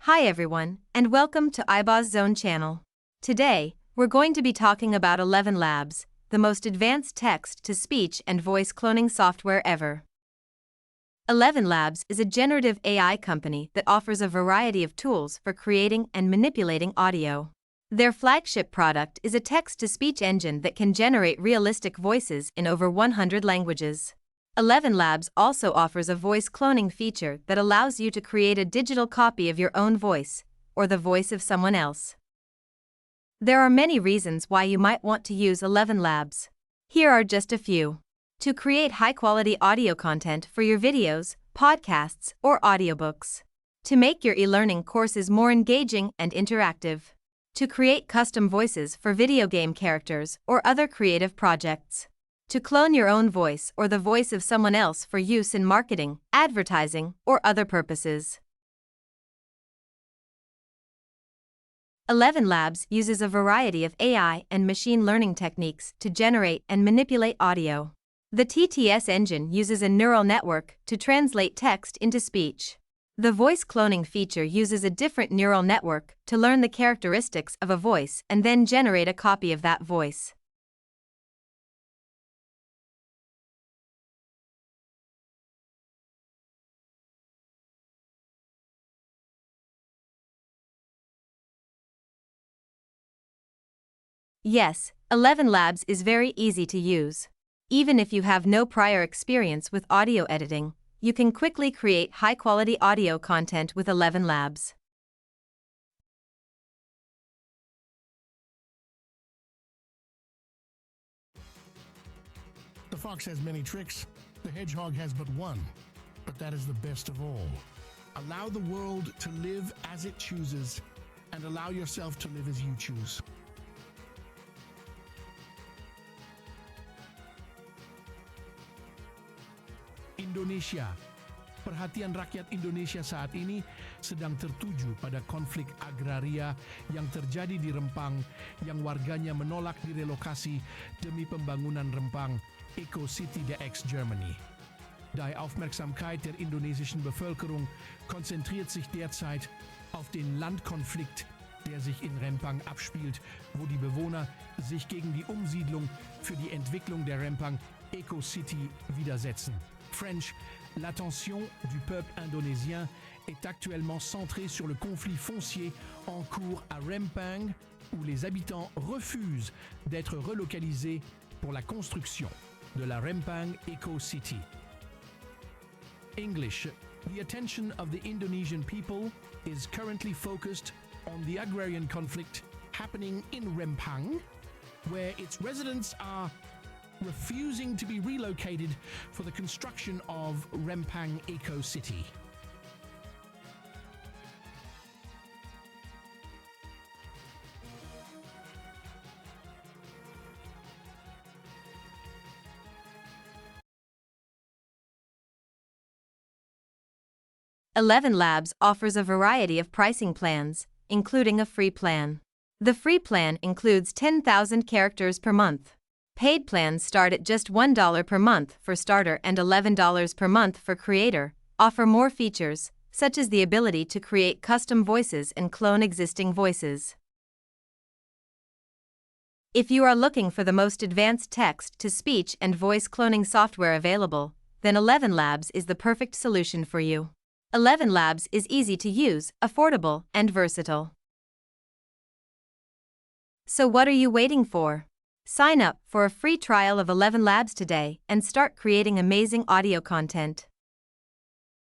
Hi everyone, and welcome to iBoss Zone channel. Today, we're going to be talking about Elevenlabs, the most advanced text-to-speech and voice cloning software ever. Elevenlabs is a generative AI company that offers a variety of tools for creating and manipulating audio. Their flagship product is a text-to-speech engine that can generate realistic voices in over 100 languages. Elevenlabs also offers a voice cloning feature that allows you to create a digital copy of your own voice, or the voice of someone else. There are many reasons why you might want to use Elevenlabs. Here are just a few. To create high-quality audio content for your videos, podcasts, or audiobooks. To make your e-learning courses more engaging and interactive. To create custom voices for video game characters or other creative projects. To clone your own voice or the voice of someone else for use in marketing, advertising, or other purposes. Elevenlabs uses a variety of AI and machine learning techniques to generate and manipulate audio. The TTS engine uses a neural network to translate text into speech. The voice cloning feature uses a different neural network to learn the characteristics of a voice and then generate a copy of that voice. Yes, Elevenlabs is very easy to use. Even if you have no prior experience with audio editing, you can quickly create high-quality audio content with Elevenlabs. The fox has many tricks, the hedgehog has but one, but that is the best of all. Allow the world to live as it chooses, and allow yourself to live as you choose. Indonesia. Perhatian rakyat Indonesia saat ini sedang tertuju pada konflik agraria yang terjadi di Rempang yang warganya menolak direlokasi demi pembangunan Rempang, Eco-City der Ex-Germany. Die Aufmerksamkeit der indonesischen Bevölkerung konzentriert sich derzeit auf den Landkonflikt, der sich in Rempang abspielt, wo die Bewohner sich gegen die Umsiedlung für die Entwicklung der Rempang Eco-City widersetzen. French, l'attention du peuple indonésien est actuellement centrée sur le conflit foncier en cours à Rempang, où les habitants refusent d'être relocalisés pour la construction de la Rempang Eco-City. English. The attention of the Indonesian people is currently focused on the agrarian conflict happening in Rempang, where its residents are refusing to be relocated for the construction of Rempang Eco-City. Elevenlabs offers a variety of pricing plans, including a free plan. The free plan includes 10,000 characters per month. Paid plans start at just $1 per month for starter and $11 per month for creator, offer more features, such as the ability to create custom voices and clone existing voices. If you are looking for the most advanced text-to-speech and voice cloning software available, then Elevenlabs is the perfect solution for you. Elevenlabs is easy to use, affordable, and versatile. So what are you waiting for? Sign up for a free trial of Elevenlabs today and start creating amazing audio content.